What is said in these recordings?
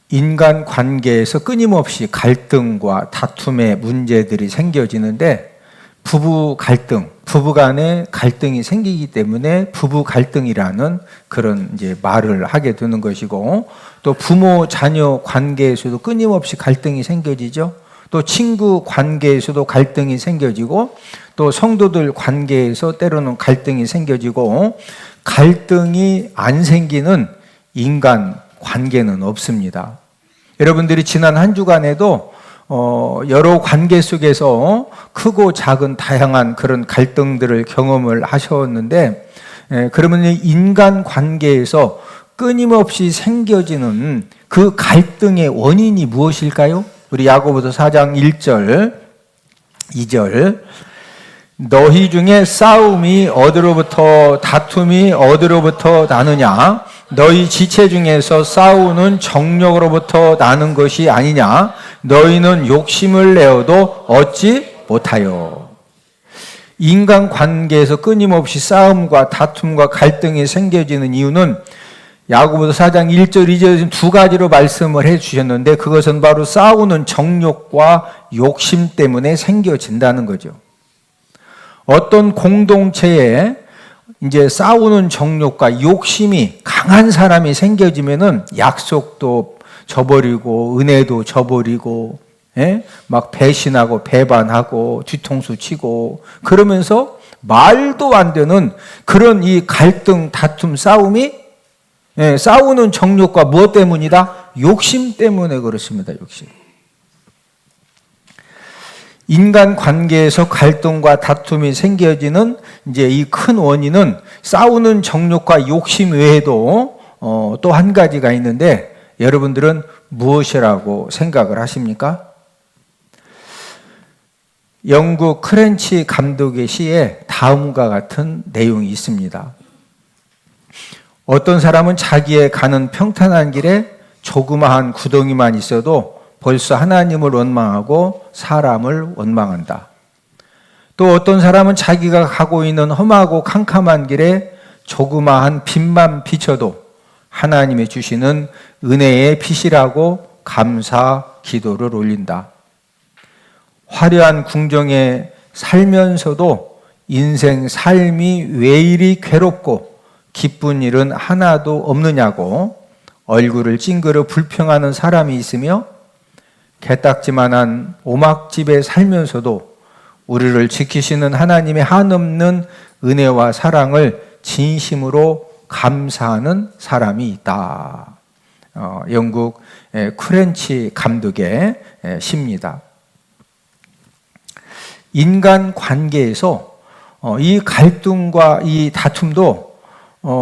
인간 관계에서 끊임없이 갈등과 다툼의 문제들이 생겨지는데 부부 갈등, 부부 간의 갈등이 생기기 때문에 부부 갈등이라는 그런 이제 말을 하게 되는 것이고, 또 부모 자녀 관계에서도 끊임없이 갈등이 생겨지죠. 또 친구 관계에서도 갈등이 생겨지고, 또 성도들 관계에서 때로는 갈등이 생겨지고, 갈등이 안 생기는 인간 관계는 없습니다. 여러분들이 지난 한 주간에도 여러 관계 속에서 크고 작은 다양한 그런 갈등들을 경험을 하셨는데, 그러면 인간 관계에서 끊임없이 생겨지는 그 갈등의 원인이 무엇일까요? 우리 야고보서 4장 1절, 2절. 너희 중에 싸움이 어디로부터, 다툼이 어디로부터 나느냐? 너희 지체 중에서 싸우는 정욕으로부터 나는 것이 아니냐? 너희는 욕심을 내어도 얻지 못하여. 인간 관계에서 끊임없이 싸움과 다툼과 갈등이 생겨지는 이유는 야고보서 4장 1절, 2절 두 가지로 말씀을 해 주셨는데, 그것은 바로 싸우는 정욕과 욕심 때문에 생겨진다는 거죠. 어떤 공동체에 이제 싸우는 정욕과 욕심이 강한 사람이 생겨지면은 약속도 저버리고 은혜도 저버리고, 막 배신하고 배반하고 뒤통수 치고 그러면서 말도 안 되는 그런 이 갈등, 다툼, 싸움이 싸우는 정욕과 무엇 때문이다? 욕심 때문에 그렇습니다. 욕심. 인간 관계에서 갈등과 다툼이 생겨지는 이제 이 큰 원인은 싸우는 정욕과 욕심 외에도 또 한 가지가 있는데, 여러분들은 무엇이라고 생각을 하십니까? 영국 크렌치 감독의 시에 다음과 같은 내용이 있습니다. 어떤 사람은 자기의 가는 평탄한 길에 조그마한 구덩이만 있어도 벌써 하나님을 원망하고 사람을 원망한다. 또 어떤 사람은 자기가 가고 있는 험하고 캄캄한 길에 조그마한 빛만 비춰도 하나님이 주시는 은혜의 빛이라고 감사 기도를 올린다. 화려한 궁정에 살면서도 인생 삶이 왜 이리 괴롭고 기쁜 일은 하나도 없느냐고 얼굴을 찡그려 불평하는 사람이 있으며, 개딱지만한 오막집에 살면서도 우리를 지키시는 하나님의 한없는 은혜와 사랑을 진심으로 감사하는 사람이 있다. 영국 크렌치 감독의 시입니다. 인간 관계에서 이 갈등과 이 다툼도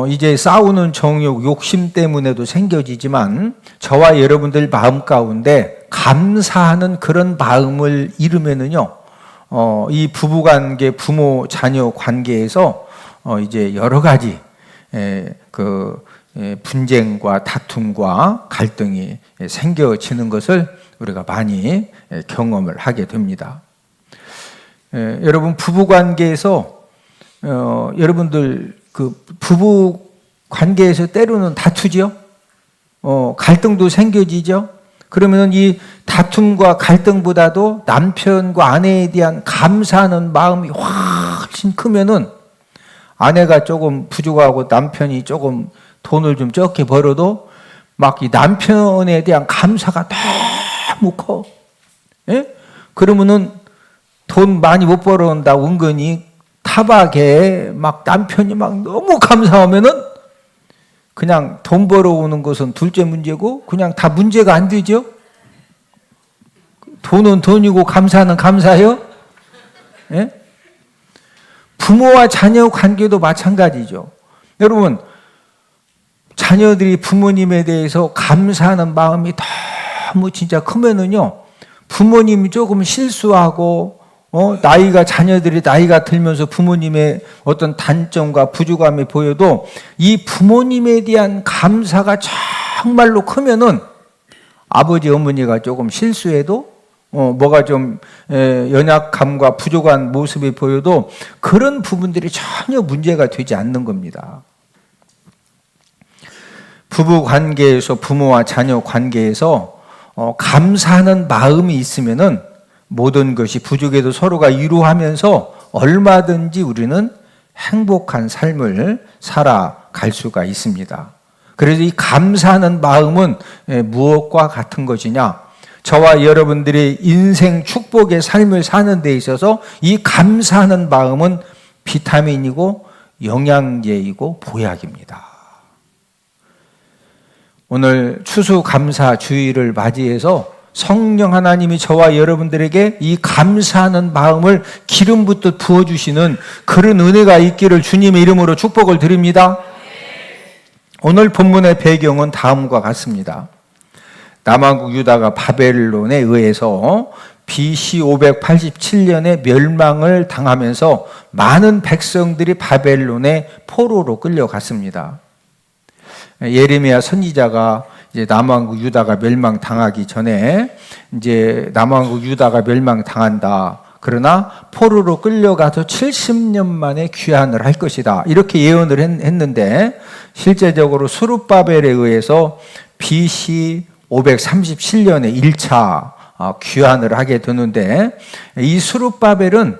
이제 싸우는 정욕, 욕심 때문에도 생겨지지만, 저와 여러분들 마음 가운데 감사하는 그런 마음을 잃으면은요, 이 부부관계, 부모 자녀 관계에서 이제 여러 가지 분쟁과 다툼과 갈등이 생겨지는 것을 우리가 많이 경험을 하게 됩니다. 여러분, 부부관계에서 여러분들 그 부부 관계에서 때로는 다투죠. 갈등도 생겨지죠. 그러면 이 다툼과 갈등보다도 남편과 아내에 대한 감사하는 마음이 훨씬 크면은, 아내가 조금 부족하고 남편이 조금 돈을 좀 적게 벌어도 막 이 남편에 대한 감사가 너무 커. 그러면은 돈 많이 못 벌어온다고 은근히 타박에 막 남편이 막 너무 감사하면은 그냥 돈 벌어오는 것은 둘째 문제고 그냥 다 문제가 안 되죠. 돈은 돈이고 감사는 감사해요. 부모와 자녀 관계도 마찬가지죠. 여러분, 자녀들이 부모님에 대해서 감사하는 마음이 너무 진짜 크면은요, 부모님이 조금 실수하고 자녀들이 나이가 들면서 부모님의 어떤 단점과 부족함이 보여도 이 부모님에 대한 감사가 정말로 크면은, 아버지 어머니가 조금 실수해도 뭐가 좀 연약함과 부족한 모습이 보여도 그런 부분들이 전혀 문제가 되지 않는 겁니다. 부부 관계에서, 부모와 자녀 관계에서 감사하는 마음이 있으면은 모든 것이 부족해도 서로가 위로하면서 얼마든지 우리는 행복한 삶을 살아갈 수가 있습니다. 그래서 이 감사하는 마음은 무엇과 같은 것이냐? 저와 여러분들이 인생 축복의 삶을 사는 데 있어서 이 감사하는 마음은 비타민이고 영양제이고 보약입니다. 오늘 추수감사주의를 맞이해서 성령 하나님이 저와 여러분들에게 이 감사하는 마음을 기름 붓듯 부어주시는 그런 은혜가 있기를 주님의 이름으로 축복을 드립니다. 오늘 본문의 배경은 다음과 같습니다. 남왕국 유다가 바벨론에 의해서 BC 587년에 멸망을 당하면서 많은 백성들이 바벨론의 포로로 끌려갔습니다. 예레미야 선지자가 이제 남왕국 유다가 멸망당하기 전에 이제 남왕국 유다가 멸망당한다. 그러나 포로로 끌려가서 70년 만에 귀환을 할 것이다. 이렇게 예언을 했는데 실제적으로 스룹바벨에 의해서 BC 537년에 1차 귀환을 하게 되는데 이 스룹바벨은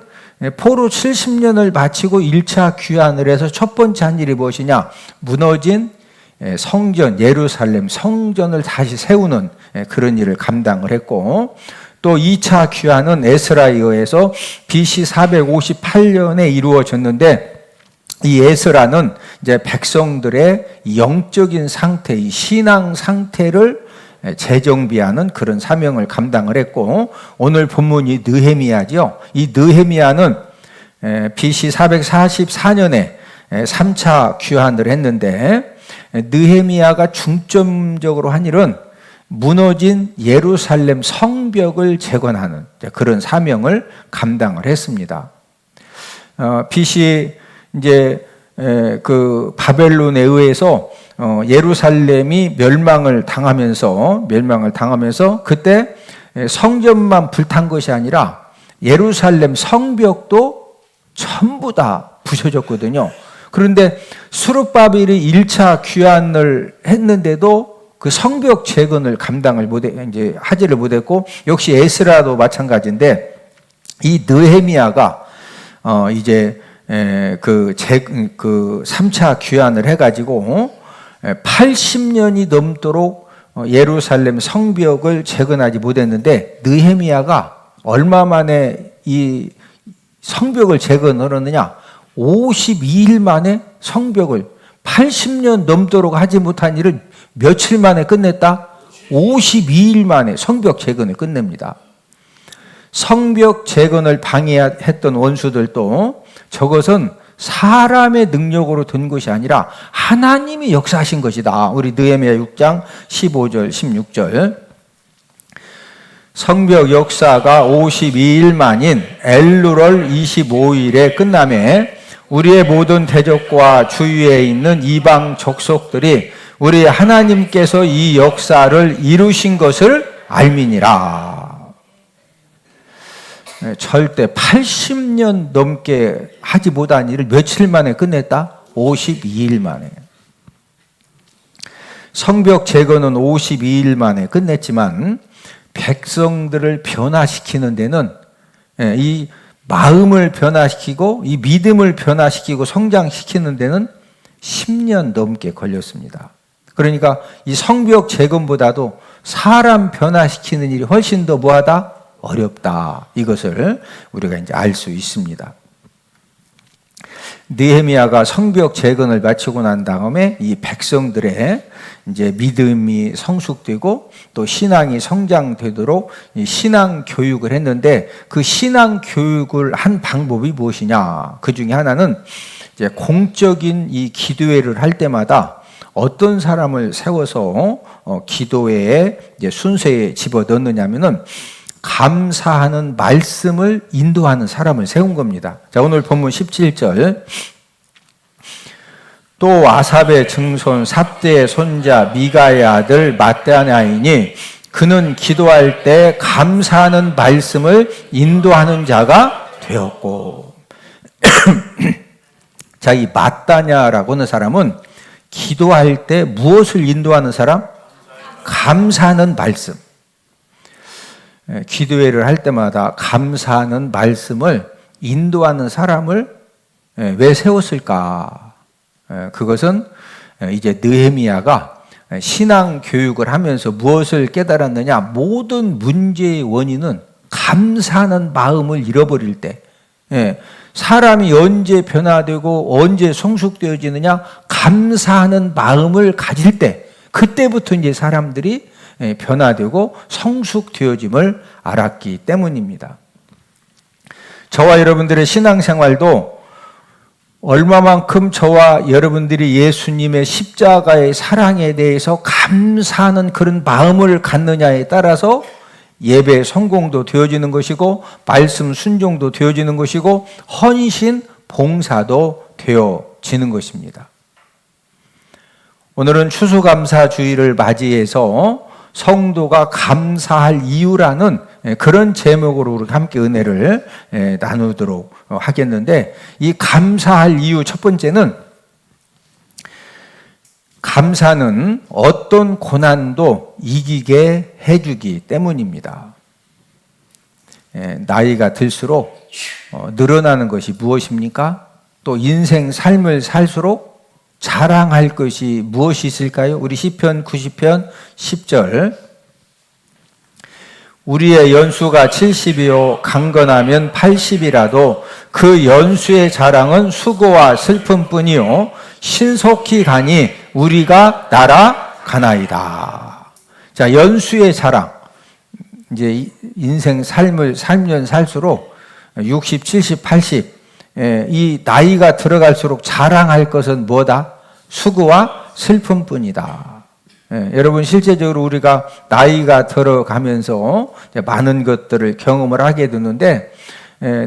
포로 70년을 마치고 1차 귀환을 해서 첫 번째 한 일이 무엇이냐? 무너진 성전, 예루살렘 성전을 다시 세우는 그런 일을 감당을 했고, 또 2차 귀환은 에스라에 의해서 BC 458년에 이루어졌는데, 이 에스라는 이제 백성들의 영적인 상태, 이 신앙 상태를 재정비하는 그런 사명을 감당을 했고, 오늘 본문이 느헤미야죠. 이 느헤미야는 BC 444년에 3차 귀환을 했는데, 느헤미야가 중점적으로 한 일은 무너진 예루살렘 성벽을 재건하는 그런 사명을 감당을 했습니다. BC 이제 그 바벨론에 의해서 예루살렘이 멸망을 당하면서 그때 성전만 불탄 것이 아니라 예루살렘 성벽도 전부 다 부셔졌거든요. 그런데 스룹바벨이 1차 귀환을 했는데도 그 성벽 재건을 감당을 이제 하지를 못했고, 역시 에스라도 마찬가지인데, 이 느헤미야가 이제 그 3차 귀환을 해가지고 80년이 넘도록 예루살렘 성벽을 재건하지 못했는데, 느헤미야가 얼마 만에 이 성벽을 재건을 했느냐? 52일 만에 성벽을 80년 넘도록 하지 못한 일을 며칠 만에 끝냈다? 52일 만에 성벽 재건을 끝냅니다. 성벽 재건을 방해했던 원수들도 저것은 사람의 능력으로 된 것이 아니라 하나님이 역사하신 것이다. 우리 느헤미야 6장 15절 16절. 성벽 역사가 52일 만인 엘루럴 25일에 끝나매 우리의 모든 대적과 주위에 있는 이방 족속들이 우리 하나님께서 이 역사를 이루신 것을 알미니라. 절대 80년 넘게 하지 못한 일을 며칠 만에 끝냈다? 52일 만에. 성벽 재건은 52일 만에 끝냈지만 백성들을 변화시키는 데는 이 마음을 변화시키고 이 믿음을 변화시키고 성장시키는 데는 10년 넘게 걸렸습니다. 그러니까 이 성벽 재건보다도 사람 변화시키는 일이 훨씬 더 뭐하다? 어렵다. 이것을 우리가 이제 알 수 있습니다. 느헤미야가 성벽 재건을 마치고 난 다음에 이 백성들의 이제 믿음이 성숙되고 또 신앙이 성장되도록 이 신앙 교육을 했는데, 그 신앙 교육을 한 방법이 무엇이냐? 그 중에 하나는 이제 공적인 이 기도회를 할 때마다 어떤 사람을 세워서 기도회에 이제 순서에 집어 넣느냐면은 감사하는 말씀을 인도하는 사람을 세운 겁니다. 자, 오늘 본문 17절. 또 아삽의 증손 삽대의 손자 미가의 아들 마따냐이니 그는 기도할 때 감사하는 말씀을 인도하는 자가 되었고. 자, 이 마따냐라고 하는 사람은 기도할 때 무엇을 인도하는 사람? 감사하는 말씀. 기도회를 할 때마다 감사하는 말씀을 인도하는 사람을 왜 세웠을까? 그것은 이제 느헤미야가 신앙 교육을 하면서 무엇을 깨달았느냐? 모든 문제의 원인은 감사하는 마음을 잃어버릴 때, 사람이 언제 변화되고 언제 성숙되어지느냐? 감사하는 마음을 가질 때, 그때부터 이제 사람들이 변화되고 성숙되어짐을 알았기 때문입니다. 저와 여러분들의 신앙생활도 얼마만큼 저와 여러분들이 예수님의 십자가의 사랑에 대해서 감사하는 그런 마음을 갖느냐에 따라서 예배 성공도 되어지는 것이고 말씀 순종도 되어지는 것이고 헌신 봉사도 되어지는 것입니다. 오늘은 추수감사주의를 맞이해서 성도가 감사할 이유라는 그런 제목으로 우리 함께 은혜를 나누도록 하겠는데, 이 감사할 이유 첫 번째는 감사는 어떤 고난도 이기게 해주기 때문입니다. 나이가 들수록 늘어나는 것이 무엇입니까? 또 인생 삶을 살수록 자랑할 것이 무엇이 있을까요? 우리 시편 90편 10절, 우리의 연수가 70이요 강건하면 80이라도 그 연수의 자랑은 수고와 슬픔뿐이요 신속히 가니 우리가 날아가나이다. 자, 연수의 자랑. 이제 인생 삶을 살면 살수록 60, 70, 80, 이 나이가 들어갈수록 자랑할 것은 뭐다? 수고와 슬픔뿐이다. 여러분, 실제적으로 우리가 나이가 들어가면서 많은 것들을 경험을 하게 되는데,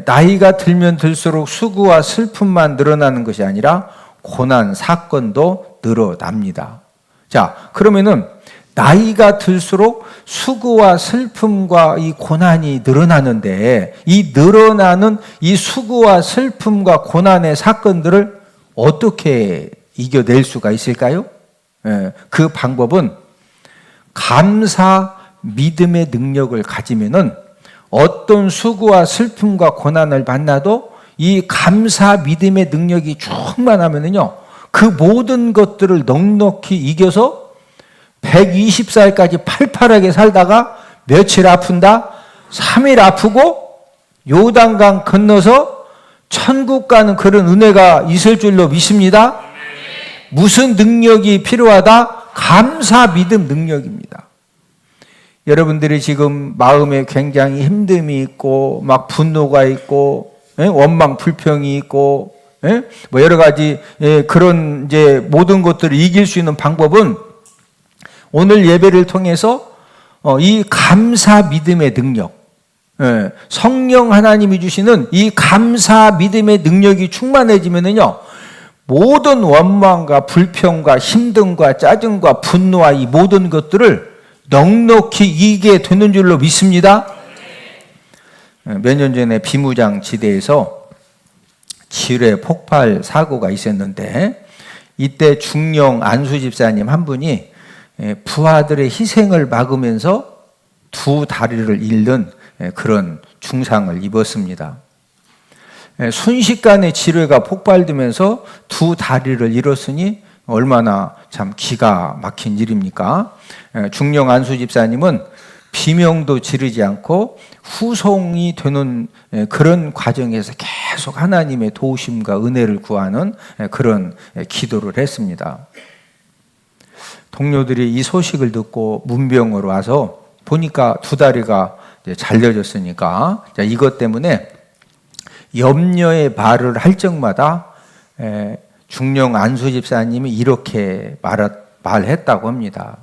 나이가 들면 들수록 수고와 슬픔만 늘어나는 것이 아니라 고난, 사건도 늘어납니다. 자, 그러면은 나이가 들수록 수고와 슬픔과 이 고난이 늘어나는데, 이 늘어나는 이 수고와 슬픔과 고난의 사건들을 어떻게 이겨낼 수가 있을까요? 그 방법은 감사, 믿음의 능력을 가지면은 어떤 수고와 슬픔과 고난을 만나도 이 감사, 믿음의 능력이 충만하면은요, 그 모든 것들을 넉넉히 이겨서 120살까지 팔팔하게 살다가 며칠 아픈다? 3일 아프고 요단강 건너서 천국 가는 그런 은혜가 있을 줄로 믿습니다. 무슨 능력이 필요하다? 감사, 믿음 능력입니다. 여러분들이 지금 마음에 굉장히 힘듦이 있고 막 분노가 있고 원망 불평이 있고 뭐 여러 가지 그런 이제 모든 것들을 이길 수 있는 방법은 오늘 예배를 통해서 이 감사 믿음의 능력, 성령 하나님이 주시는 이 감사 믿음의 능력이 충만해지면은요, 모든 원망과 불평과 힘듦과 짜증과 분노와 이 모든 것들을 넉넉히 이기게 되는 줄로 믿습니다. 몇 년 전에 비무장 지대에서 지뢰 폭발 사고가 있었는데, 이때 중령 안수 집사님 한 분이 부하들의 희생을 막으면서 두 다리를 잃는 그런 중상을 입었습니다. 순식간에 지뢰가 폭발되면서 두 다리를 잃었으니 얼마나 참 기가 막힌 일입니까? 중령 안수 집사님은 비명도 지르지 않고 후송이 되는 그런 과정에서 계속 하나님의 도우심과 은혜를 구하는 그런 기도를 했습니다. 동료들이 이 소식을 듣고 문병으로 와서 보니까 두 다리가 잘려졌으니까 이것 때문에 염려의 말을 할 적마다 중령 안수 집사님이 이렇게 말했다고 합니다.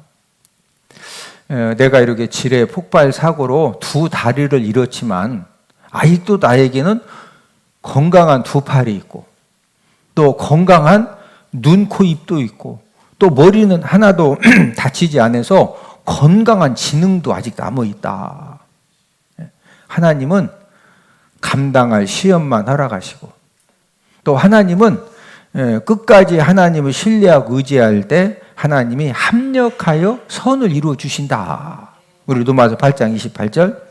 내가 이렇게 지뢰 폭발 사고로 두 다리를 잃었지만 아직도 나에게는 건강한 두 팔이 있고 또 건강한 눈, 코, 입도 있고 또 머리는 하나도 다치지 않아서 건강한 지능도 아직 남아있다. 하나님은 감당할 시험만 허락하시고 또 하나님은 끝까지 하나님을 신뢰하고 의지할 때 하나님이 합력하여 선을 이루어 주신다. 우리 로마서 8장 28절.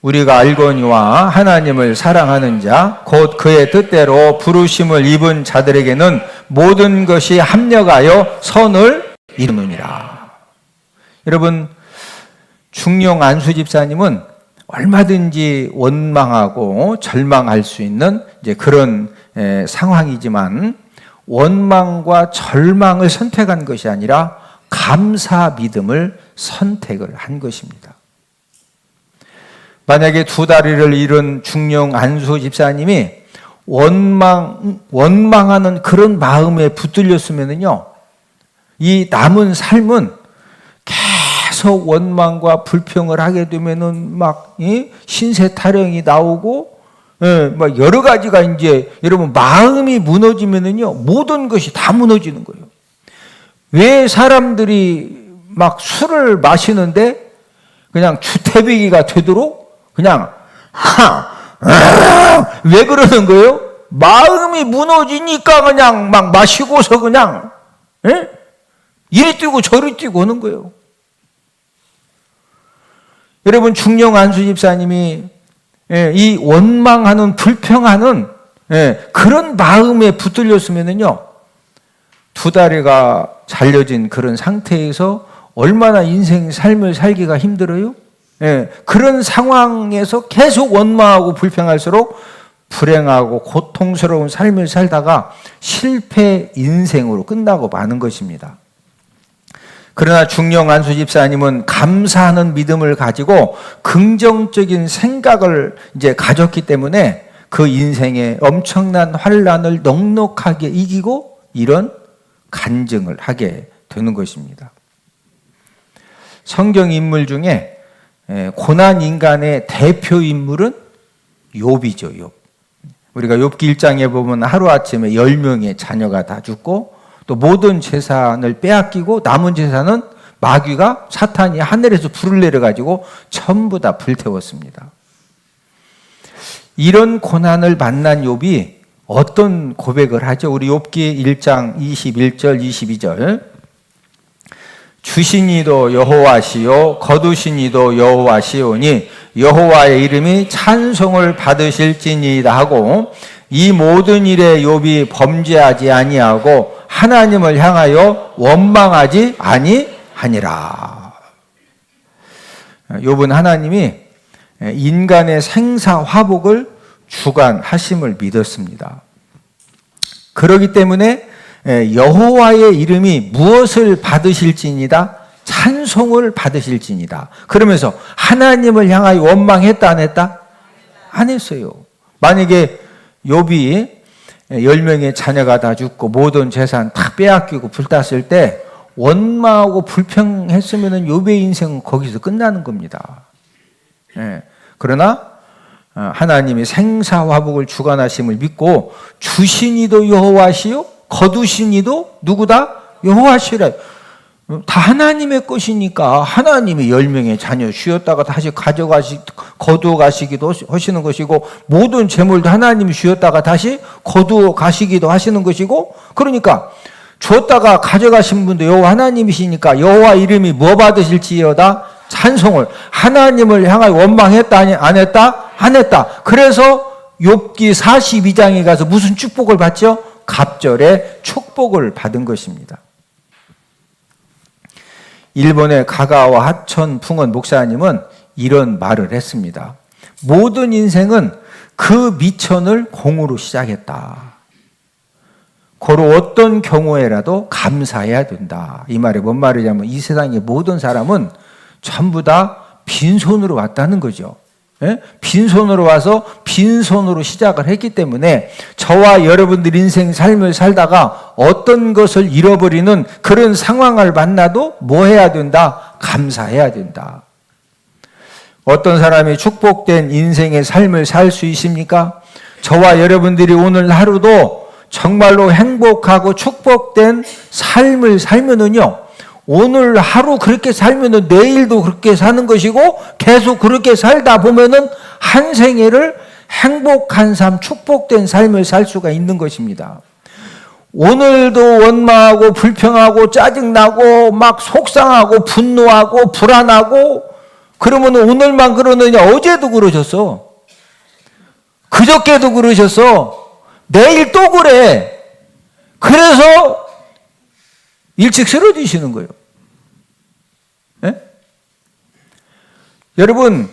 우리가 알거니와 하나님을 사랑하는 자 곧 그의 뜻대로 부르심을 입은 자들에게는 모든 것이 합력하여 선을 이루느니라. 여러분, 중용 안수 집사님은 얼마든지 원망하고 절망할 수 있는 이제 그런 상황이지만 원망과 절망을 선택한 것이 아니라 감사 믿음을 선택을 한 것입니다. 만약에 두 다리를 잃은 중용 안수 집사님이 원망하는 그런 마음에 붙들렸으면요, 이 남은 삶은 계속 원망과 불평을 하게 되면은 막 신세 타령이 나오고, 막 여러 가지가 이제 여러분 마음이 무너지면은요 모든 것이 다 무너지는 거예요. 왜 사람들이 막 술을 마시는데 그냥 주태비기가 되도록 그냥 왜 그러는 거예요? 마음이 무너지니까 그냥 막 마시고서 그냥 이리 뛰고 저리 뛰고 하는 거예요. 여러분, 중용 안수 집사님이 이 원망하는 불평하는 그런 마음에 붙들렸으면은요 두 다리가 잘려진 그런 상태에서 얼마나 인생 삶을 살기가 힘들어요? 그런 상황에서 계속 원망하고 불평할수록 불행하고 고통스러운 삶을 살다가 실패 인생으로 끝나고 마는 것입니다. 그러나 중용 안수 집사님은 감사하는 믿음을 가지고 긍정적인 생각을 이제 가졌기 때문에 그 인생의 엄청난 환란을 넉넉하게 이기고 이런 간증을 하게 되는 것입니다. 성경 인물 중에 고난 인간의 대표 인물은 욥이죠. 욥. 우리가 욥기 1장에 보면 하루아침에 10명의 자녀가 다 죽고 또 모든 재산을 빼앗기고 남은 재산은 마귀가 사탄이 하늘에서 불을 내려가지고 전부 다 불태웠습니다. 이런 고난을 만난 욥이 어떤 고백을 하죠? 우리 욥기 1장 21절 22절. 주신 이도 여호와시요 거두신 이도 여호와시오니 여호와의 이름이 찬송을 받으실지니이다 하고 이 모든 일에 욥이 범죄하지 아니하고 하나님을 향하여 원망하지 아니하니라. 욥은 하나님이 인간의 생사화복을 주관하심을 믿었습니다. 그렇기 때문에 여호와의 이름이 무엇을 받으실지니다? 찬송을 받으실지니다. 그러면서 하나님을 향하여 원망했다 안 했다? 안 했어요. 만약에 욥이 10명의 자녀가 다 죽고 모든 재산 다 빼앗기고 불탔을 때 원망하고 불평했으면 욥의 인생은 거기서 끝나는 겁니다. 그러나 하나님이 생사화복을 주관하심을 믿고 주신 이도 여호와시요 거두신 이도 누구다? 여호와시라. 다 하나님의 것이니까 하나님이 10명의 자녀 쉬었다가 다시 거두어 가시기도 하시는 것이고 모든 재물도 하나님이 쉬었다가 다시 거두어 가시기도 하시는 것이고, 그러니까 주었다가 가져가신 분도 여호와 하나님이시니까 여호와 이름이 뭐 받으실지어다? 찬송을. 하나님을 향하여 원망했다 안 했다? 안 했다. 그래서 욥기 42장에 가서 무슨 축복을 받죠? 갑절의 축복을 받은 것입니다. 일본의 가가와 하천 풍원 목사님은 이런 말을 했습니다. 모든 인생은 그 미천을 공으로 시작했다. 고로 어떤 경우에라도 감사해야 된다. 이 말이 뭔 말이냐면 이 세상의 모든 사람은 전부 다 빈손으로 왔다는 거죠. 빈손으로 와서 빈손으로 시작을 했기 때문에 저와 여러분들 인생 삶을 살다가 어떤 것을 잃어버리는 그런 상황을 만나도 뭐 해야 된다? 감사해야 된다. 어떤 사람이 축복된 인생의 삶을 살 수 있습니까? 저와 여러분들이 오늘 하루도 정말로 행복하고 축복된 삶을 살면은요, 오늘 하루 그렇게 살면은 내일도 그렇게 사는 것이고 계속 그렇게 살다 보면은 한 생애를 행복한 삶, 축복된 삶을 살 수가 있는 것입니다. 오늘도 원망하고 불평하고 짜증나고 막 속상하고 분노하고 불안하고 그러면 오늘만 그러느냐? 어제도 그러셨어. 그저께도 그러셨어. 내일 또 그래. 그래서 일찍 쓰러지시는 거예요. 네? 여러분,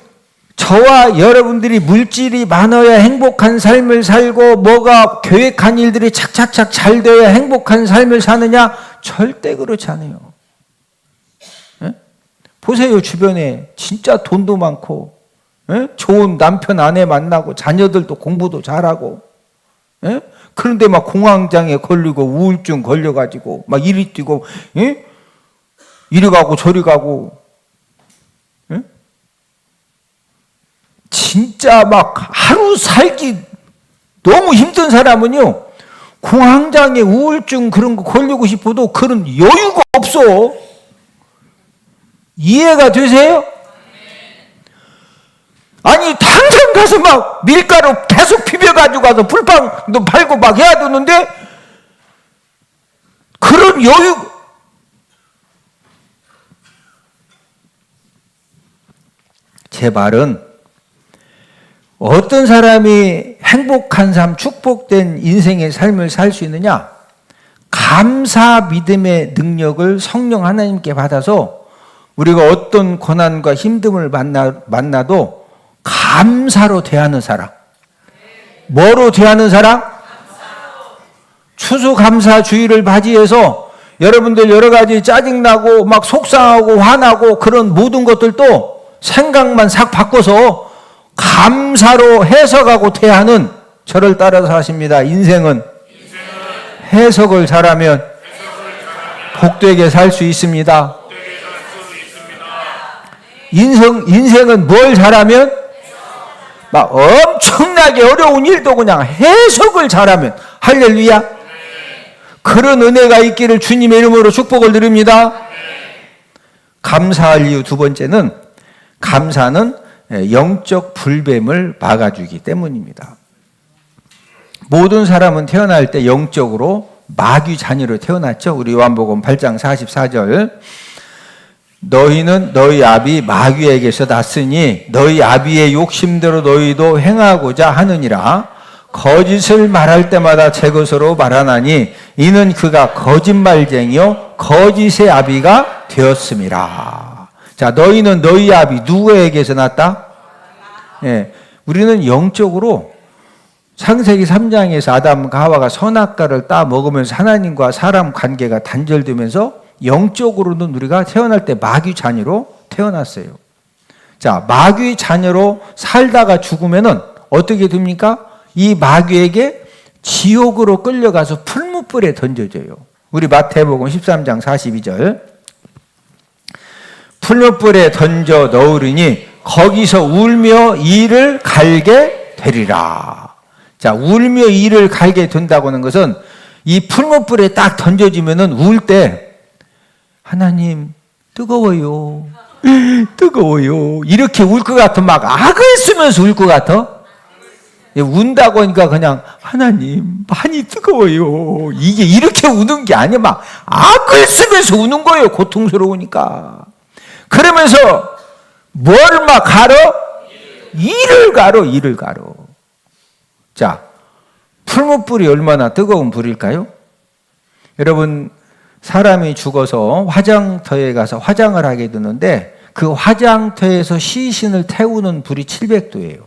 저와 여러분들이 물질이 많아야 행복한 삶을 살고 뭐가 계획한 일들이 착착착 잘 되어야 행복한 삶을 사느냐? 절대 그렇지 않아요. 네? 보세요. 주변에 진짜 돈도 많고 좋은 남편 아내 만나고 자녀들도 공부도 잘하고 그런데 막 공황장애 걸리고 우울증 걸려가지고 막 이리 뛰고 이리 가고 저리 가고 진짜 막 하루 살기 너무 힘든 사람은요 공황장애 우울증 그런 거 걸리고 싶어도 그런 여유가 없어. 이해가 되세요? 아니 당장 가서 막 밀가루 계속 비벼가지고 가서 불빵도 팔고 막 해야 되는데 그런 여유. 제 말은 어떤 사람이 행복한 삶, 축복된 인생의 삶을 살 수 있느냐? 감사 믿음의 능력을 성령 하나님께 받아서 우리가 어떤 고난과 힘듦을 만나도 감사로 대하는 사람. 뭐로 대하는 사람? 추수감사주의를 맞이해서 여러분들 여러 가지 짜증나고 막 속상하고 화나고 그런 모든 것들도 생각만 싹 바꿔서 감사로 해석하고 대하는 저를 따라서 하십니다. 인생은 해석을 잘하면 복되게 살 수 있습니다. 인생은 뭘 잘하면? 막 엄청나게 어려운 일도 그냥 해석을 잘하면. 할렐루야. 그런 은혜가 있기를 주님의 이름으로 축복을 드립니다. 감사할 이유 두 번째는 감사는 영적 불뱀을 막아주기 때문입니다. 모든 사람은 태어날 때 영적으로 마귀 자녀로 태어났죠. 우리 요한복음 8장 44절 너희는 너희 아비 마귀에게서 났으니 너희 아비의 욕심대로 너희도 행하고자 하느니라. 거짓을 말할 때마다 제 것으로 말하나니 이는 그가 거짓말쟁이요 거짓의 아비가 되었음이라. 자, 너희는 너희 아비 누구에게서 났다? 예, 우리는 영적으로 창세기 3장에서 아담과 하와가 선악과를 따 먹으면서 하나님과 사람 관계가 단절되면서 영적으로는 우리가 태어날 때 마귀 자녀로 태어났어요. 자, 마귀 자녀로 살다가 죽으면은 어떻게 됩니까? 이 마귀에게 지옥으로 끌려가서 풀무불에 던져져요. 우리 마태복음 13장 42절 풀무불에 던져 넣으리니 거기서 울며 이를 갈게 되리라. 자, 울며 이를 갈게 된다고 하는 것은 이 풀무불에 딱 던져지면은 울 때 하나님 뜨거워요. 뜨거워요. 이렇게 울 것 같아. 막 악을 쓰면서 울 것 같아. 운다고 하니까 그냥 하나님 많이 뜨거워요. 이게 이렇게 우는 게 아니야. 막 악을 쓰면서 우는 거예요. 고통스러우니까. 그러면서 뭘 막 가러? 이를 가러, 이를 가러. 자, 풀무불이 얼마나 뜨거운 불일까요? 여러분, 사람이 죽어서 화장터에 가서 화장을 하게 되는데 그 화장터에서 시신을 태우는 불이 700도예요.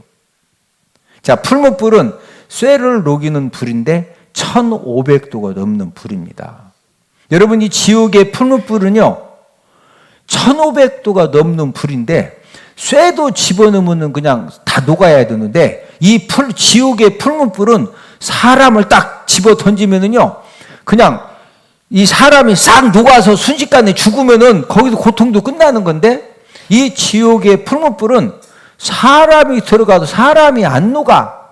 자, 풀무불은 쇠를 녹이는 불인데 1500도가 넘는 불입니다. 여러분, 이 지옥의 풀무불은요 1500도가 넘는 불인데 쇠도 집어넣으면 그냥 다 녹아야 되는데 이 지옥의 풀무불은 사람을 딱 집어 던지면은요 그냥 이 사람이 싹 녹아서 순식간에 죽으면은 거기서 고통도 끝나는 건데 이 지옥의 풀무불은 사람이 들어가도 사람이 안 녹아.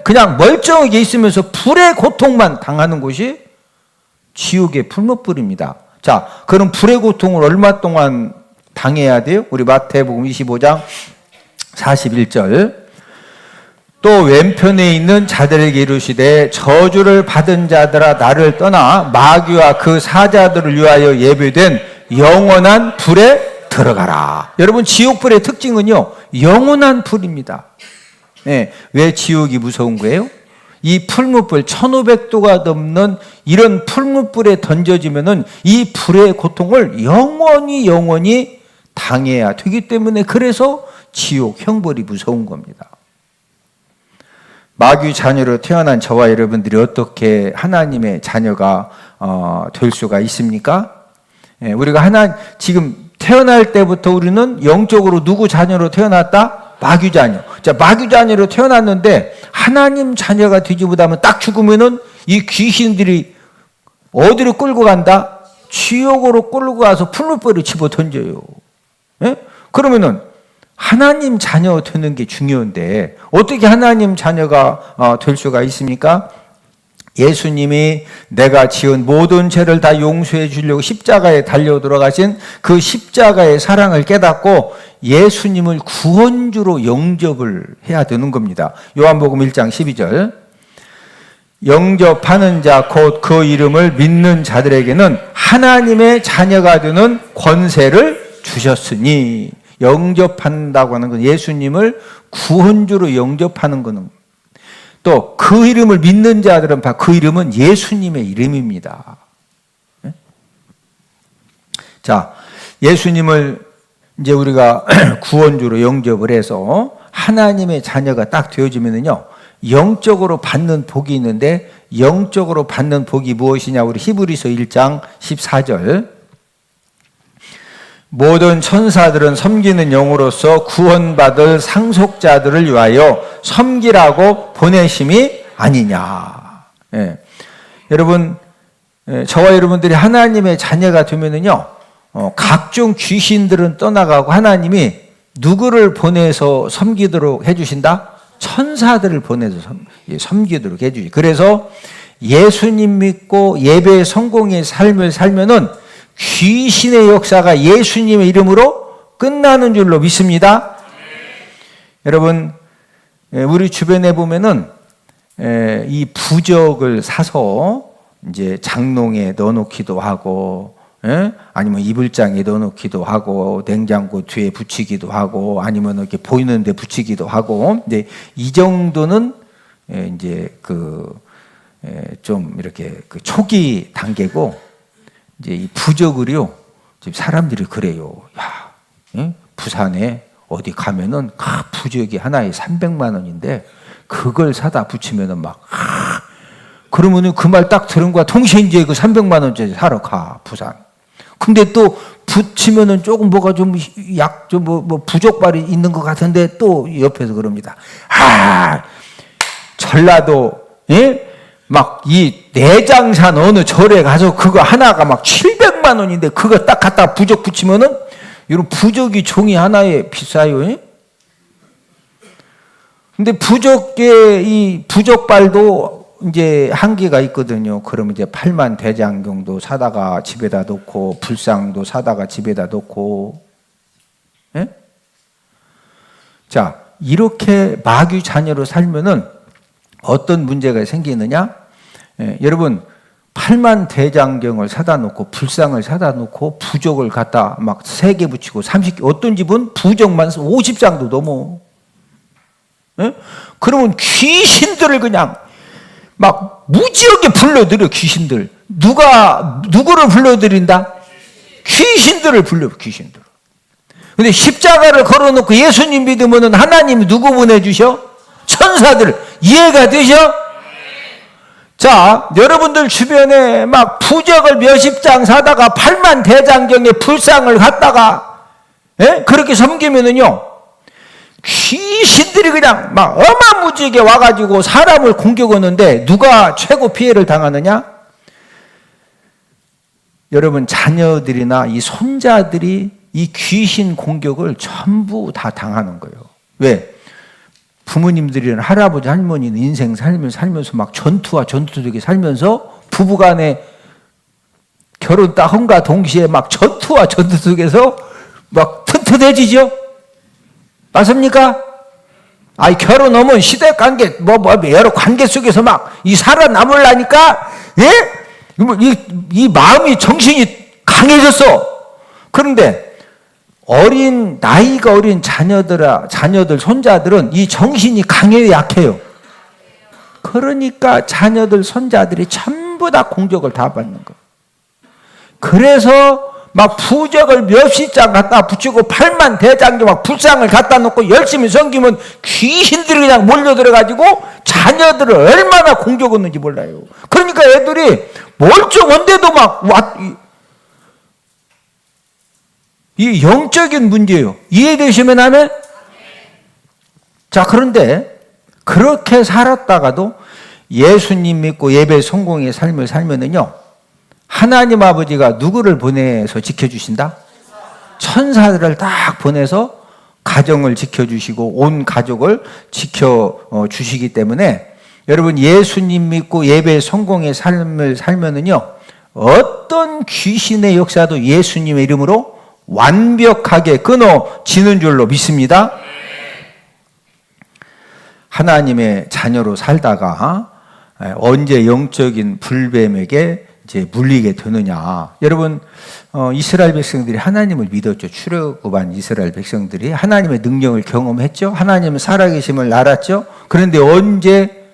그냥 멀쩡하게 있으면서 불의 고통만 당하는 곳이 지옥의 풀무불입니다. 자, 그럼 불의 고통을 얼마 동안 당해야 돼요? 우리 마태복음 25장 41절 또 왼편에 있는 자들에게 이르시되 저주를 받은 자들아 나를 떠나 마귀와 그 사자들을 위하여 예배된 영원한 불에 들어가라. 여러분, 지옥불의 특징은요, 영원한 불입니다. 네, 왜 지옥이 무서운 거예요? 이 풀무불 1500도가 넘는 이런 풀무불에 던져지면은 이 불의 고통을 영원히 당해야 되기 때문에, 그래서 지옥 형벌이 무서운 겁니다. 마귀 자녀로 태어난 저와 여러분들이 어떻게 하나님의 자녀가 될 수가 있습니까? 예, 우리가 지금 태어날 때부터 우리는 영적으로 누구 자녀로 태어났다? 마귀 자녀. 자, 마귀 자녀로 태어났는데 하나님 자녀가 되지 못하면 딱 죽으면은 이 귀신들이 어디로 끌고 간다? 지옥으로 끌고 가서 풀무불에 집어 던져요. 예? 그러면은 하나님 자녀 되는 게 중요한데 어떻게 하나님 자녀가 될 수가 있습니까? 예수님이 내가 지은 모든 죄를 다 용서해 주려고 십자가에 달려 들어가신 그 십자가의 사랑을 깨닫고 예수님을 구원주로 영접을 해야 되는 겁니다. 요한복음 1장 12절. 영접하는 자 곧 그 이름을 믿는 자들에게는 하나님의 자녀가 되는 권세를 주셨으니, 영접한다고 하는 건 예수님을 구원주로 영접하는 거는, 또 그 이름을 믿는 자들은 그 이름은 예수님의 이름입니다. 자, 예수님을 이제 우리가 구원주로 영접을 해서 하나님의 자녀가 딱 되어지면은요, 영적으로 받는 복이 있는데, 영적으로 받는 복이 무엇이냐? 우리 히브리서 1장 14절. 모든 천사들은 섬기는 영으로서 구원받을 상속자들을 위하여 섬기라고 보내심이 아니냐. 예. 여러분, 저와 여러분들이 하나님의 자녀가 되면은요, 각종 귀신들은 떠나가고 하나님이 누구를 보내서 섬기도록 해주신다? 천사들을 보내서 섬기도록 해주지. 그래서 예수님 믿고 예배에 성공의 삶을 살면은 귀신의 역사가 예수님의 이름으로 끝나는 줄로 믿습니다. 여러분, 우리 주변에 보면은 이 부적을 사서 이제 장롱에 넣어놓기도 하고, 아니면 이불장에 넣어놓기도 하고, 냉장고 뒤에 붙이기도 하고, 아니면 이렇게 보이는 데 붙이기도 하고. 근데 이 정도는 이제 좀 이렇게 초기 단계고, 이제 이 부적을요, 지금 사람들이 그래요. 야, 부산에 어디 가면은 부적이 하나에 300만 원인데 그걸 사다 붙이면은 그러면은 그 말 딱 들은 거야. 동시에 이제 그 300만 원짜리 사러 가, 부산. 근데 또 붙이면은 조금 뭐가 좀 부적발이 있는 것 같은데 또 옆에서 그럽니다. 전라도, 막 이 내장산 어느 절에 가서 그거 하나가 막 700만 원인데 그거 딱 갖다 부적 붙이면은 이런 부적이 종이 하나에 비싸요. 근데 이 부적발도 이제 한계가 있거든요. 그러면 이제 8만 대장경도 사다가 집에다 놓고, 불상도 사다가 집에다 놓고. 자, 이렇게 마귀 자녀로 살면은 어떤 문제가 생기느냐? 여러분, 8만 대장경을 사다 놓고, 불상을 사다 놓고, 부적을 갖다 막 3개 붙이고 30개, 어떤 집은 부적만 50장도 넘어. 그러면 귀신들을 그냥 막 무지하게 불러들여, 귀신들. 누구를 불러들인다? 귀신들을 귀신들. 근데 십자가를 걸어놓고 예수님 믿으면 하나님이 누구 보내주셔? 천사들. 이해가 되죠? 자, 여러분들 주변에 막 부적을 몇십 장 사다가 8만 대장경에 불상을 갖다가 그렇게 섬기면은요, 귀신들이 그냥 막 어마무지하게 와가지고 사람을 공격하는데 누가 최고 피해를 당하느냐? 여러분, 자녀들이나 이 손자들이 이 귀신 공격을 전부 다 당하는 거예요. 왜? 부모님들이나 할아버지, 할머니는 인생 살면서 막 전투와 전투 속에 살면서 부부간에 결혼 딱 한과 동시에 막 전투와 전투 속에서 막 튼튼해지죠? 맞습니까? 아이, 결혼하면 시대관계, 여러 관계 속에서 막, 살아남으려니까, 예? 이 마음이, 정신이 강해졌어. 그런데, 나이가 어린 자녀들, 손자들은 이 정신이 강해요, 약해요? 그러니까 자녀들, 손자들이 전부 다 공격을 다 받는 거예요. 그래서 막 부적을 몇십 장 갖다 붙이고 팔만 대장도 막 불상을 갖다 놓고 열심히 섬기면 귀신들이 그냥 몰려들어가지고 자녀들을 얼마나 공격했는지 몰라요. 그러니까 애들이 멀쩡한데도 막 이 영적인 문제예요. 이해되시면 하면? 자, 그런데 그렇게 살았다가도 예수님 믿고 예배 성공의 삶을 살면은요, 하나님 아버지가 누구를 보내서 지켜주신다? 천사들을 딱 보내서 가정을 지켜주시고 온 가족을 지켜주시기 때문에 여러분, 예수님 믿고 예배 성공의 삶을 살면은요, 어떤 귀신의 역사도 예수님의 이름으로 완벽하게 끊어지는 줄로 믿습니다. 하나님의 자녀로 살다가 언제 영적인 불뱀에게 이제 물리게 되느냐. 여러분, 이스라엘 백성들이 하나님을 믿었죠. 출애굽한 이스라엘 백성들이 하나님의 능력을 경험했죠. 하나님은 살아계심을 알았죠. 그런데 언제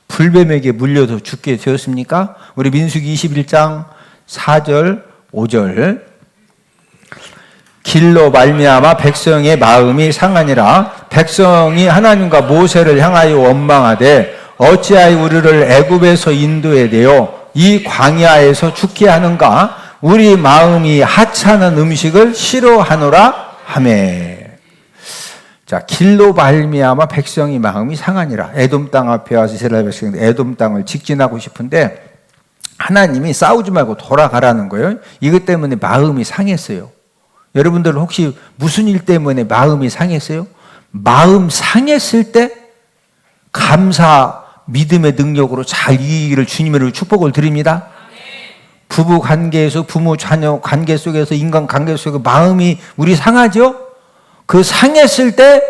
불뱀에게 물려서 죽게 되었습니까? 우리 민수기 21장 4절 5절. 길로 말미암아 백성의 마음이 상하니라. 백성이 하나님과 모세를 향하여 원망하되 어찌하여 우리를 애굽에서 인도해 내어 이 광야에서 죽게 하는가? 우리 마음이 하찮은 음식을 싫어하노라 하매. 자, 길로 말미암아 백성이 마음이 상하니라. 에돔 땅 앞에 와서 이스라엘 백성들 에돔 땅을 직진하고 싶은데 하나님이 싸우지 말고 돌아가라는 거예요. 이것 때문에 마음이 상했어요. 여러분들 혹시 무슨 일 때문에 마음이 상했어요? 마음 상했을 때 감사, 믿음의 능력으로 잘 이 일을 주님으로 축복을 드립니다. 부부 관계에서, 부모 자녀 관계 속에서, 인간 관계 속에서 마음이 우리 상하죠? 그 상했을 때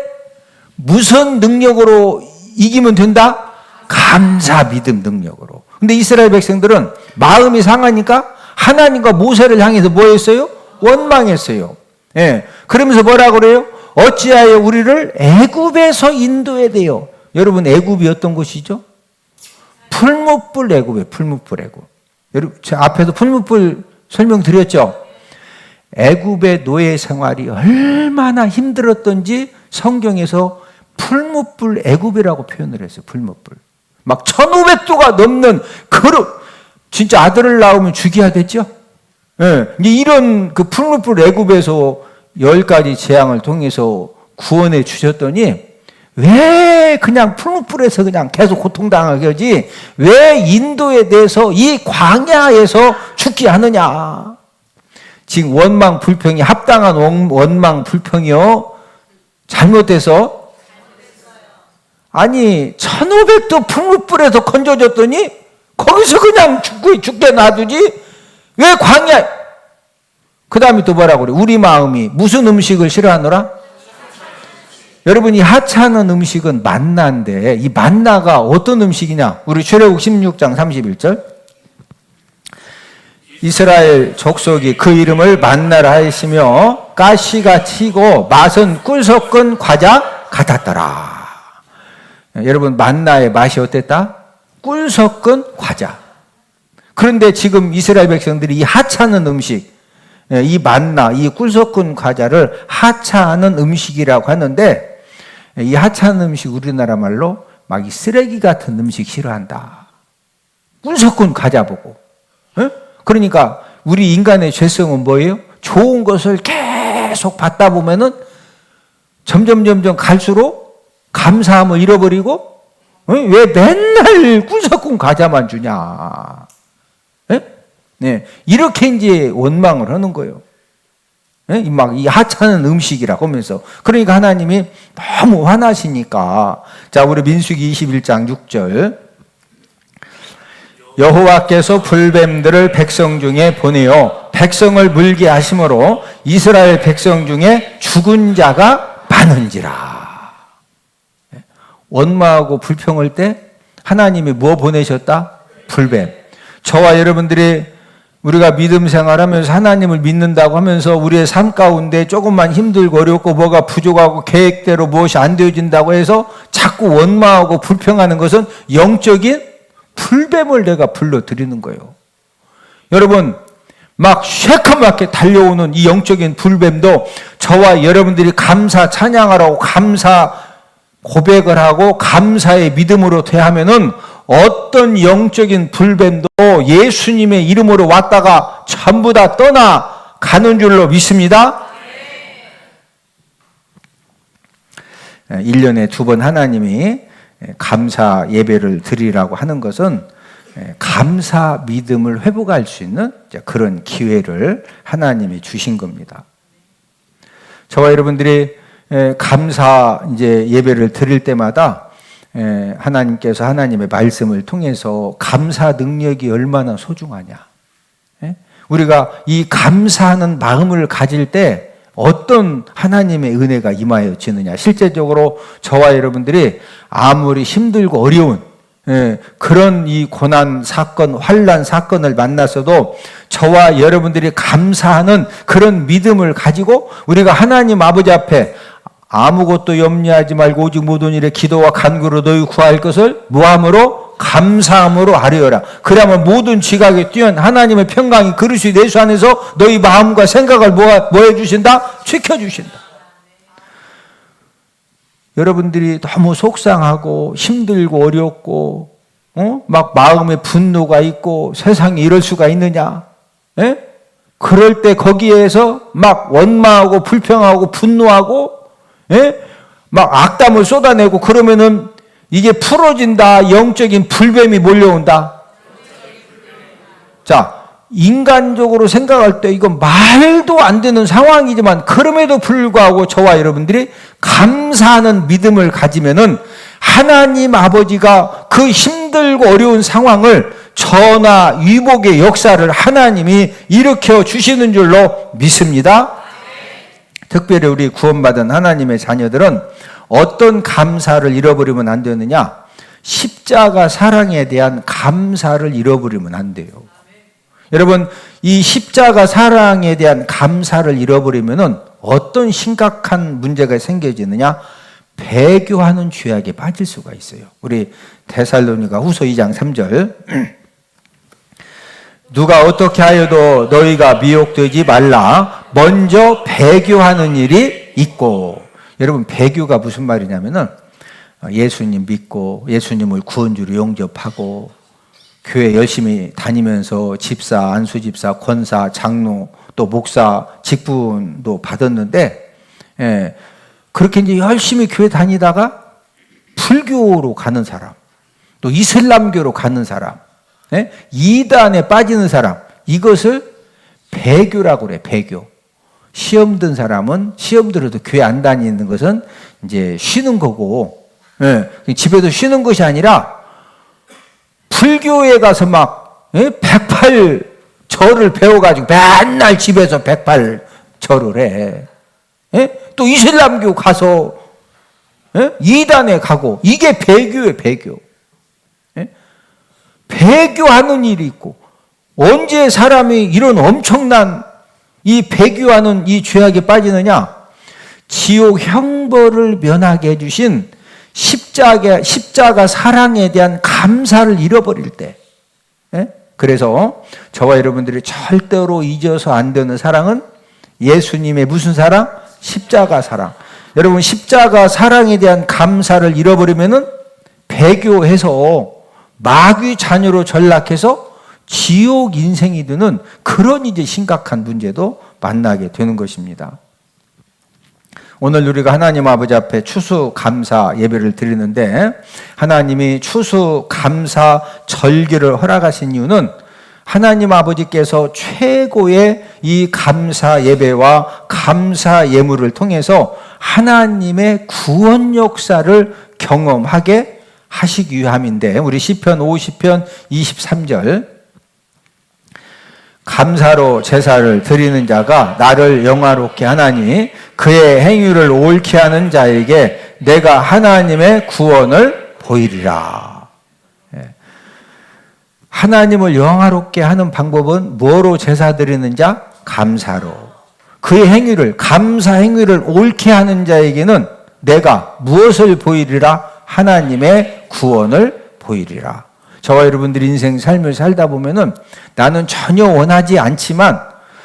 무슨 능력으로 이기면 된다? 감사, 믿음 능력으로. 근데 이스라엘 백성들은 마음이 상하니까 하나님과 모세를 향해서 뭐 했어요? 원망했어요. 예. 그러면서 뭐라 그래요? 어찌하여 우리를 애굽에서 인도해야 돼요. 여러분, 애굽이 어떤 곳이죠? 풀무불 애굽이에요. 풀무불 애굽. 여러분, 제가 앞에서 풀무불 설명드렸죠? 애굽의 노예 생활이 얼마나 힘들었던지 성경에서 풀무불 애굽이라고 표현을 했어요. 풀무불. 막 1500도가 넘는 진짜 아들을 낳으면 죽여야 됐죠? 예. 이런 그 풀무불 애굽에서 10가지 재앙을 통해서 구원해 주셨더니 왜 그냥 풀무불에서 그냥 계속 고통당하게 하지? 왜 인도에 대해서 이 광야에서 죽게 하느냐? 지금 원망 불평이 합당한 원망 불평이요? 잘못돼서? 아니 1500도 풀무불에서 건져줬더니 거기서 그냥 죽게 놔두지? 왜 광야? 그 다음에 또 뭐라고 그래? 우리 마음이 무슨 음식을 싫어하노라? 여러분, 이 하찮은 음식은 만나인데 이 만나가 어떤 음식이냐? 우리 출애굽 16장 31절. 이스라엘 족속이 그 이름을 만나라 하시며 가시가 치고 맛은 꿀 섞은 과자 같았더라. 여러분, 만나의 맛이 어땠다? 꿀 섞은 과자. 그런데 지금 이스라엘 백성들이 이 하찮은 음식, 이 만나, 이 꿀 섞은 과자를 하찮은 음식이라고 하는데, 이 하찮은 음식 우리나라 말로 막 이 쓰레기 같은 음식 싫어한다. 꿀 섞은 과자 보고. 그러니까 우리 인간의 죄성은 뭐예요? 좋은 것을 계속 받다 보면은 점점 갈수록 감사함을 잃어버리고, 왜 맨날 꿀 섞은 과자만 주냐. 네, 이렇게 이제 원망을 하는 거예요. 막 이 하찮은 음식이라고 하면서. 그러니까 하나님이 너무 화나시니까. 자, 우리 민수기 21장 6절. 여호와께서 불뱀들을 백성 중에 보내어 백성을 물게 하심으로 이스라엘 백성 중에 죽은 자가 많은지라. 원망하고 불평할 때 하나님이 뭐 보내셨다? 불뱀. 저와 여러분들이 우리가 믿음 생활하면서 하나님을 믿는다고 하면서 우리의 삶 가운데 조금만 힘들고 어렵고 뭐가 부족하고 계획대로 무엇이 안 되어진다고 해서 자꾸 원망하고 불평하는 것은 영적인 불뱀을 내가 불러들이는 거예요. 여러분, 막 쉐카맣게 달려오는 이 영적인 불뱀도 저와 여러분들이 감사 찬양하라고 감사 고백을 하고 감사의 믿음으로 대하면은 어떤 영적인 불뱀도 예수님의 이름으로 왔다가 전부 다 떠나가는 줄로 믿습니다. 1년에 2번 하나님이 감사 예배를 드리라고 하는 것은 감사 믿음을 회복할 수 있는 그런 기회를 하나님이 주신 겁니다. 저와 여러분들이 감사 예배를 드릴 때마다 하나님께서 하나님의 말씀을 통해서 감사 능력이 얼마나 소중하냐. 우리가 이 감사하는 마음을 가질 때 어떤 하나님의 은혜가 임하여지느냐. 실제적으로 저와 여러분들이 아무리 힘들고 어려운 그런 이 고난 사건, 환난 사건을 만났어도 저와 여러분들이 감사하는 그런 믿음을 가지고 우리가 하나님 아버지 앞에 아무것도 염려하지 말고 오직 모든 일에 기도와 간구로 너희 구할 것을 무함으로 감사함으로 아뢰어라. 그러면 모든 지각에 뛰어난 하나님의 평강이 그릇이 내수 안에서 너희 마음과 생각을 뭐 해주신다? 지켜주신다. 여러분들이 너무 속상하고 힘들고 어렵고 막 마음에 분노가 있고 세상에 이럴 수가 있느냐? 그럴 때 거기에서 막 원망하고 불평하고 분노하고 막 악담을 쏟아내고 그러면은 이게 풀어진다. 영적인 불뱀이 몰려온다. 자, 인간적으로 생각할 때 이건 말도 안 되는 상황이지만 그럼에도 불구하고 저와 여러분들이 감사하는 믿음을 가지면은 하나님 아버지가 그 힘들고 어려운 상황을 전화 위복의 역사를 하나님이 일으켜 주시는 줄로 믿습니다. 특별히 우리 구원받은 하나님의 자녀들은 어떤 감사를 잃어버리면 안 되느냐? 십자가 사랑에 대한 감사를 잃어버리면 안 돼요. 여러분, 이 십자가 사랑에 대한 감사를 잃어버리면은 어떤 심각한 문제가 생겨지느냐? 배교하는 죄악에 빠질 수가 있어요. 우리 데살로니가 후서 2장 3절. 누가 어떻게 하여도 너희가 미혹되지 말라. 먼저 배교하는 일이 있고. 여러분, 배교가 무슨 말이냐면은 예수님 믿고 예수님을 구원주로 영접하고 교회 열심히 다니면서 집사, 안수집사, 권사, 장로, 또 목사 직분도 받았는데 그렇게 이제 열심히 교회 다니다가 불교로 가는 사람, 또 이슬람교로 가는 사람, 이단에 빠지는 사람, 이것을 배교라고 그래. 배교. 시험 든 사람은 시험 들어도 교회 안 다니는 것은 이제 쉬는 거고, 집에서 쉬는 것이 아니라 불교에 가서 막 108절을 배워가지고 맨날 집에서 108절을 해. 또 이슬람교 가서 이단에 가고, 이게 배교예요. 배교. 배교하는 일이 있고, 언제 사람이 이런 엄청난 이 배교하는 이 죄악에 빠지느냐? 지옥 형벌을 면하게 해주신 십자가 사랑에 대한 감사를 잃어버릴 때. 그래서 저와 여러분들이 절대로 잊어서 안 되는 사랑은 예수님의 무슨 사랑? 십자가 사랑. 여러분, 십자가 사랑에 대한 감사를 잃어버리면은 배교해서 마귀 자녀로 전락해서 지옥 인생이 되는 그런 이제 심각한 문제도 만나게 되는 것입니다. 오늘 우리가 하나님 아버지 앞에 추수 감사 예배를 드리는데, 하나님이 추수 감사 절기를 허락하신 이유는 하나님 아버지께서 최고의 이 감사 예배와 감사 예물을 통해서 하나님의 구원 역사를 경험하게 하시기 위함인데, 우리 시편 50편 23절, 감사로 제사를 드리는 자가 나를 영화롭게 하나니 그의 행위를 옳게 하는 자에게 내가 하나님의 구원을 보이리라. 하나님을 영화롭게 하는 방법은 뭐로 제사 드리는 자? 감사로. 그의 행위를, 감사 행위를 옳게 하는 자에게는 내가 무엇을 보이리라? 하나님의 구원을 보이리라. 저와 여러분들이 인생 삶을 살다 보면은 나는 전혀 원하지 않지만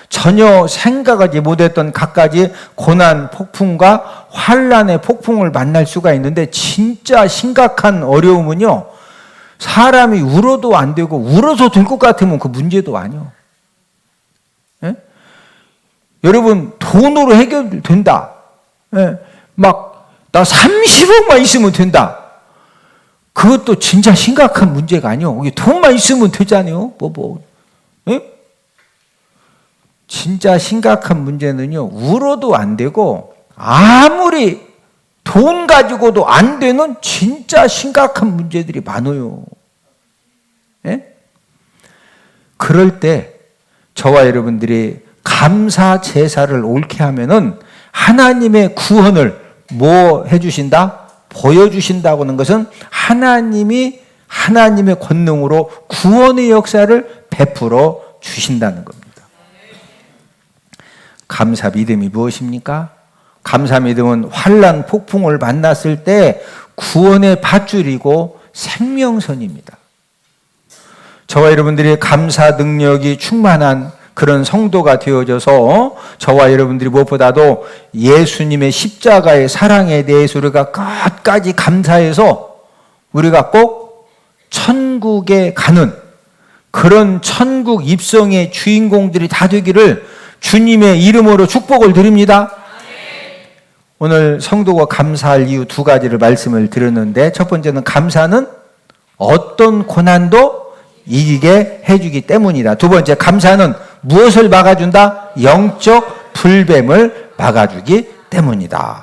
전혀 생각하지 못했던 갖가지 고난, 폭풍과 환란의 폭풍을 만날 수가 있는데 진짜 심각한 어려움은요. 사람이 울어도 안 되고 울어서 될 것 같으면 그 문제도 아니요. 예? 여러분 돈으로 해결된다. 예? 막 나 30억만 있으면 된다. 그것도 진짜 심각한 문제가 아니요. 돈만 있으면 되잖아요. 예? 진짜 심각한 문제는요. 울어도 안 되고 아무리 돈 가지고도 안 되는 진짜 심각한 문제들이 많아요. 예? 그럴 때 저와 여러분들이 감사 제사를 옳게 하면은 하나님의 구원을 뭐 해주신다? 보여주신다고 하는 것은 하나님이 하나님의 권능으로 구원의 역사를 베풀어 주신다는 겁니다. 감사 믿음이 무엇입니까? 감사 믿음은 환난 폭풍을 만났을 때 구원의 밧줄이고 생명선입니다. 저와 여러분들이 감사 능력이 충만한 그런 성도가 되어져서 저와 여러분들이 무엇보다도 예수님의 십자가의 사랑에 대해서 우리가 끝까지 감사해서 우리가 꼭 천국에 가는 그런 천국 입성의 주인공들이 다 되기를 주님의 이름으로 축복을 드립니다. 오늘 성도가 감사할 이유 두 가지를 말씀을 드렸는데 첫 번째는 감사는 어떤 고난도 이기게 해주기 때문이다. 두 번째, 감사는 무엇을 막아준다? 영적 불뱀을 막아주기 때문이다.